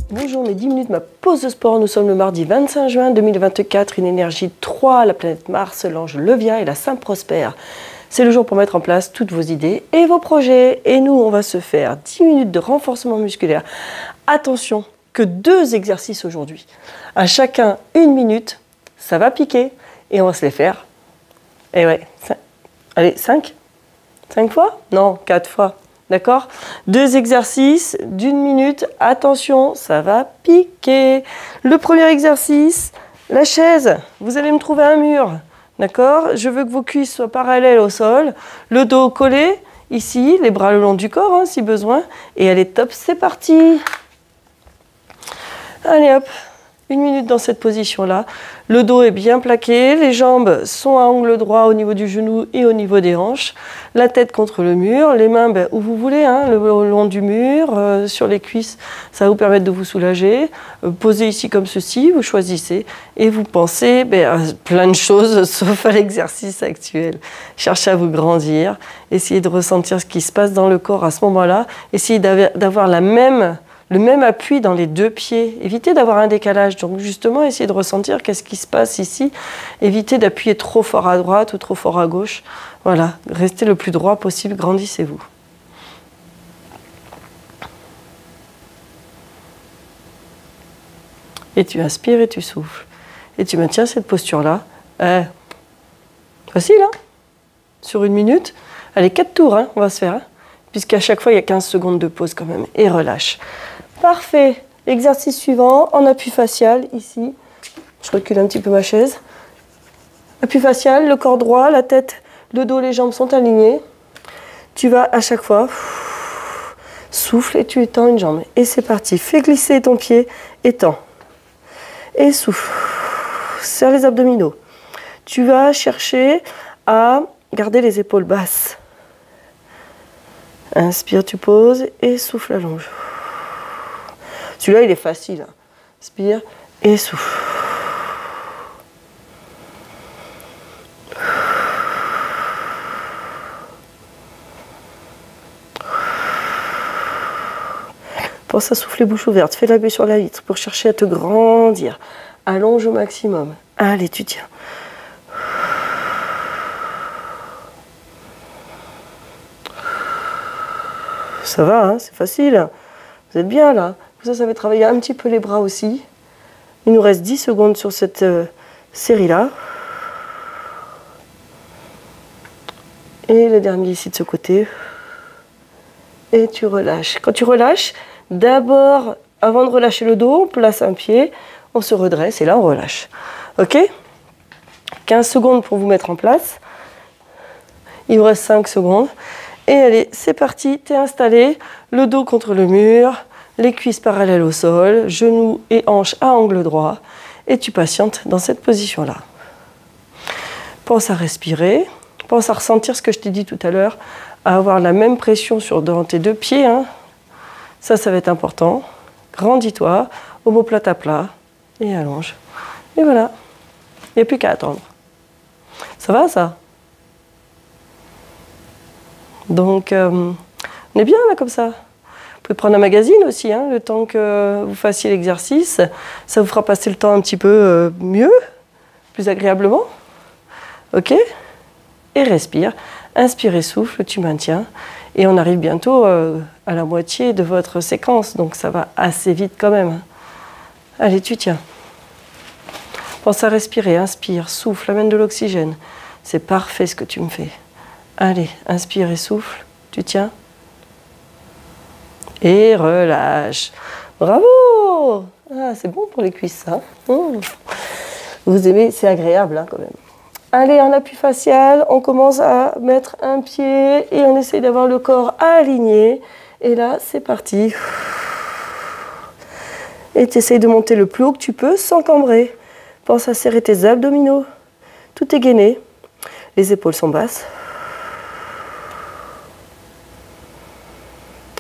Bonjour, mes 10 minutes, ma pause de sport. Nous sommes le mardi 25 juin 2024, une énergie 3, la planète Mars, l'ange Levia et la Sainte Prospère. C'est le jour pour mettre en place toutes vos idées et vos projets. Et nous, on va se faire 10 minutes de renforcement musculaire. Attention, que 2 exercices aujourd'hui. À chacun 1 minute, ça va piquer et on va se les faire. Et ouais, allez, 5 fois? Non, 4 fois. D'accord? 2 exercices d'1 minute. Attention, ça va piquer. Le premier exercice, la chaise. Vous allez me trouver un mur. D'accord? Je veux que vos cuisses soient parallèles au sol. Le dos collé, ici, les bras le long du corps, hein, si besoin. Et allez, top, c'est parti. Allez, hop. 1 minute dans cette position-là. Le dos est bien plaqué, les jambes sont à angle droit au niveau du genou et au niveau des hanches. La tête contre le mur, les mains où vous voulez, hein, le long du mur, sur les cuisses, ça va vous permettre de vous soulager. Posez ici comme ceci, vous choisissez et vous pensez à plein de choses sauf à l'exercice actuel. Cherchez à vous grandir, essayez de ressentir ce qui se passe dans le corps à ce moment-là. Essayez d'avoir le même appui dans les 2 pieds. Évitez d'avoir un décalage. Donc justement, essayez de ressentir qu'est-ce qui se passe ici. Évitez d'appuyer trop fort à droite ou trop fort à gauche. Voilà, restez le plus droit possible, grandissez-vous. Et tu inspires et tu souffles. Et tu maintiens cette posture-là. Facile, hein? Sur 1 minute. Allez, 4 tours, hein, on va se faire. Hein, puisqu'à chaque fois, il y a 15 secondes de pause quand même. Et relâche. Parfait. Exercice suivant, en appui facial, ici. Je recule un petit peu ma chaise. Appui facial, le corps droit, la tête, le dos, les jambes sont alignés. Tu vas à chaque fois, souffle et tu étends une jambe. Et c'est parti. Fais glisser ton pied, étends. Et souffle. Serre les abdominaux. Tu vas chercher à garder les épaules basses. Inspire, tu poses et souffle, allonge. Celui-là, il est facile. Inspire et souffle. Pense à souffler bouche ouverte. Fais la bulle sur la vitre pour chercher à te grandir. Allonge au maximum. Allez, tu tiens. Ça va, hein, c'est facile. Vous êtes bien là. Ça va travailler un petit peu les bras aussi. Il nous reste 10 secondes sur cette série-là. Et le dernier ici de ce côté. Et tu relâches. Quand tu relâches, d'abord, avant de relâcher le dos, on place un pied, on se redresse et là on relâche. Ok? 15 secondes pour vous mettre en place. Il vous reste 5 secondes. Et allez, c'est parti, tu es installé, le dos contre le mur, les cuisses parallèles au sol, genoux et hanches à angle droit. Et tu patientes dans cette position-là. Pense à respirer, pense à ressentir ce que je t'ai dit tout à l'heure, à avoir la même pression dans tes 2 pieds. Hein. Ça va être important. Grandis-toi, omoplate à plat et allonge. Et voilà, il n'y a plus qu'à attendre. Ça va ça? Donc, on est bien là comme ça. Vous pouvez prendre un magazine aussi, hein, le temps que vous fassiez l'exercice. Ça vous fera passer le temps un petit peu mieux, plus agréablement. Ok? Et respire. Inspire et souffle, tu maintiens. Et on arrive bientôt à la moitié de votre séquence. Donc ça va assez vite quand même. Allez, tu tiens. Pense à respirer. Inspire, souffle, amène de l'oxygène. C'est parfait ce que tu me fais. Allez, inspire et souffle. Tu tiens. Et relâche. Bravo! Ah, c'est bon pour les cuisses, ça. Vous aimez, c'est agréable hein, quand même. Allez, en appui facial, on commence à mettre un pied et on essaye d'avoir le corps aligné. Et là, c'est parti. Et tu essayes de monter le plus haut que tu peux sans cambrer. Pense à serrer tes abdominaux. Tout est gainé. Les épaules sont basses.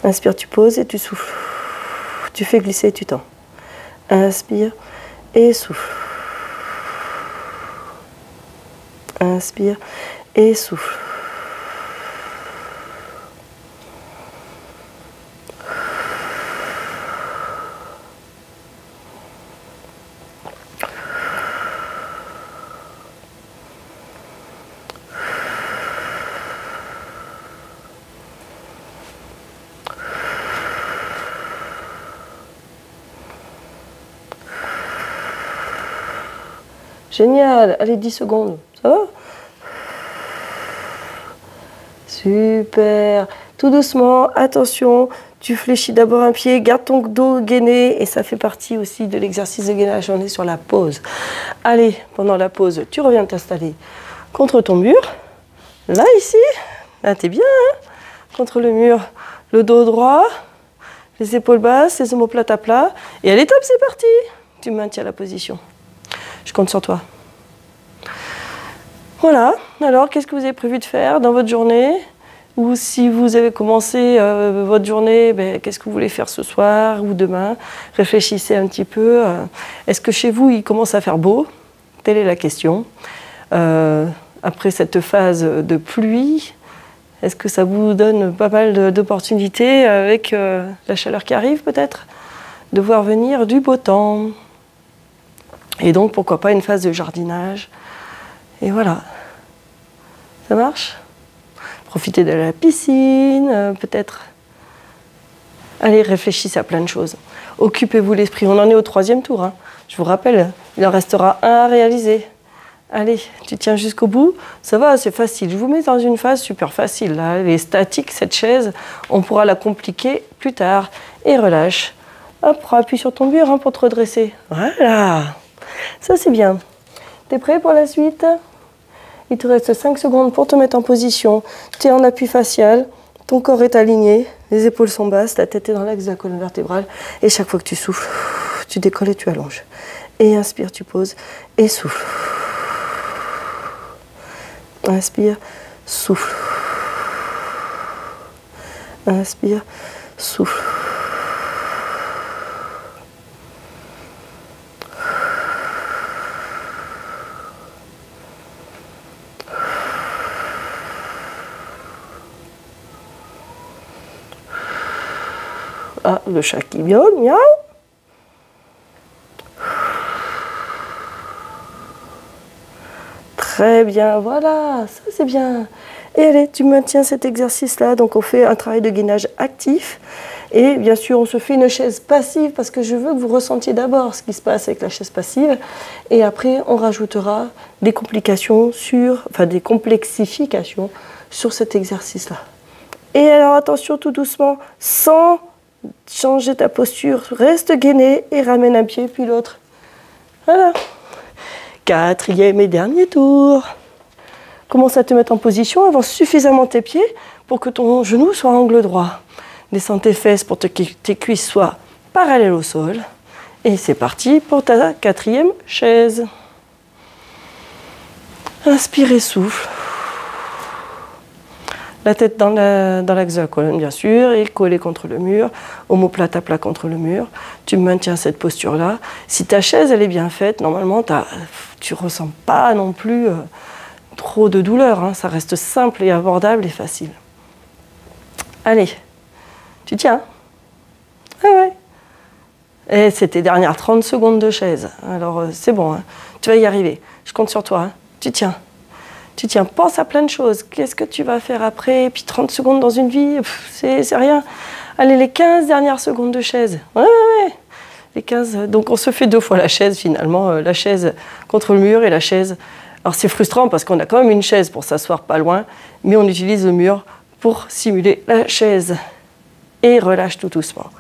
Inspire, tu poses et tu souffles. Tu fais glisser et tu tends. Inspire et souffle. Inspire et souffle. Génial. Allez, 10 secondes. Ça va? Super. Tout doucement, attention, tu fléchis d'abord un pied, garde ton dos gainé et ça fait partie aussi de l'exercice de gainage. On est sur la pause. Allez, pendant la pause, tu reviens t'installer contre ton mur. Là, ici, là, t'es bien, hein? Contre le mur, le dos droit, les épaules basses, les omoplates à plat. Et allez, top, c'est parti. Tu maintiens la position. Je compte sur toi. Voilà. Alors, qu'est-ce que vous avez prévu de faire dans votre journée? Ou si vous avez commencé votre journée, ben, qu'est-ce que vous voulez faire ce soir ou demain? Réfléchissez un petit peu. Est-ce que chez vous, il commence à faire beau? Telle est la question. Après cette phase de pluie, est-ce que ça vous donne pas mal d'opportunités avec la chaleur qui arrive peut-être? De voir venir du beau temps. Et donc, pourquoi pas une phase de jardinage. Et voilà. Ça marche? Profitez de la piscine, peut-être. Allez, réfléchissez à plein de choses. Occupez-vous l'esprit. On en est au 3e tour. Hein. Je vous rappelle, il en restera un à réaliser. Allez, tu tiens jusqu'au bout. Ça va, c'est facile. Je vous mets dans une phase super facile. Là. Elle est statique, cette chaise. On pourra la compliquer plus tard. Et relâche. Hop, appuie sur ton mur hein, pour te redresser. Voilà. Ça, c'est bien. T'es prêt pour la suite? Il te reste 5 secondes pour te mettre en position. Tu es en appui facial. Ton corps est aligné. Les épaules sont basses. Ta tête est dans l'axe de la colonne vertébrale. Et chaque fois que tu souffles, tu décolles et tu allonges. Et inspire, tu poses. Et souffle. Inspire, souffle. Inspire, souffle. Ah, le chat qui miaule, miaou. Très bien, voilà, ça c'est bien. Et allez, tu maintiens cet exercice-là. Donc on fait un travail de gainage actif. Et bien sûr, on se fait une chaise passive parce que je veux que vous ressentiez d'abord ce qui se passe avec la chaise passive. Et après, on rajoutera des complications des complexifications sur cet exercice-là. Et alors attention, tout doucement, sans changer ta posture, reste gainé et ramène un pied puis l'autre. Voilà. 4e et dernier tour. Commence à te mettre en position, avance suffisamment tes pieds pour que ton genou soit à angle droit. Descends tes fesses pour que tes cuisses soient parallèles au sol. Et c'est parti pour ta 4e chaise. Inspire et souffle. La tête dans l'axe de la colonne, bien sûr, et collée contre le mur, omoplate à plat contre le mur. Tu maintiens cette posture-là. Si ta chaise, elle est bien faite, normalement, tu ne ressens pas non plus trop de douleur. Hein. Ça reste simple et abordable et facile. Allez, tu tiens. Ah ouais. Et c'est tes dernières 30 secondes de chaise. Alors, c'est bon, hein. Tu vas y arriver. Je compte sur toi. Hein. Tu tiens. Tu tiens, pense à plein de choses. Qu'est-ce que tu vas faire après? Et puis 30 secondes dans une vie, c'est rien. Allez, les 15 dernières secondes de chaise. Ouais. Les 15. Donc on se fait 2 fois la chaise finalement. La chaise contre le mur et la chaise. Alors c'est frustrant parce qu'on a quand même une chaise pour s'asseoir pas loin. Mais on utilise le mur pour simuler la chaise. Et relâche tout doucement.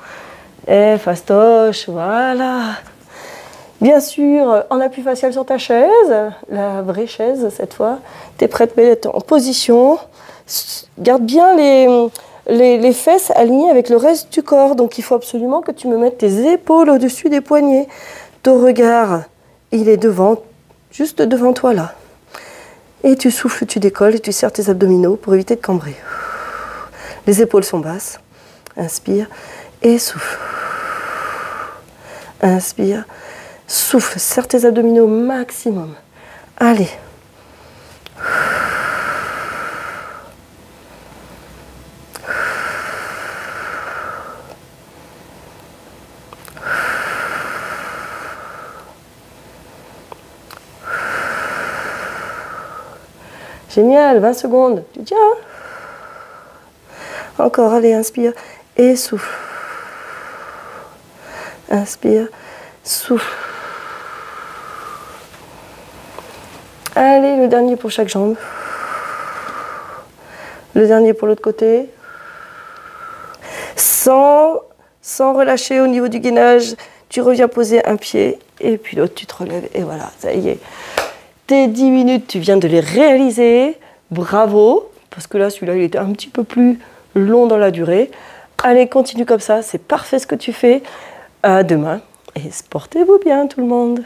Et fastoche, voilà. Bien sûr, en appui facial sur ta chaise, la vraie chaise cette fois. Tu es prête à mettre en position. Garde bien les fesses alignées avec le reste du corps. Donc il faut absolument que tu me mettes tes épaules au-dessus des poignets. Ton regard, il est juste devant toi là. Et tu souffles, tu décolles et tu serres tes abdominaux pour éviter de cambrer. Les épaules sont basses. Inspire et souffle. Inspire. Souffle, serre tes abdominaux au maximum. Allez. Génial, 20 secondes. Tu tiens. Encore, allez, inspire et souffle. Inspire, souffle. Allez, le dernier pour chaque jambe. Le dernier pour l'autre côté. Sans relâcher au niveau du gainage, tu reviens poser un pied et puis l'autre, tu te relèves. Et voilà, ça y est. Tes 10 minutes, tu viens de les réaliser. Bravo, parce que là, celui-là, il était un petit peu plus long dans la durée. Allez, continue comme ça, c'est parfait ce que tu fais. À demain et portez-vous bien tout le monde.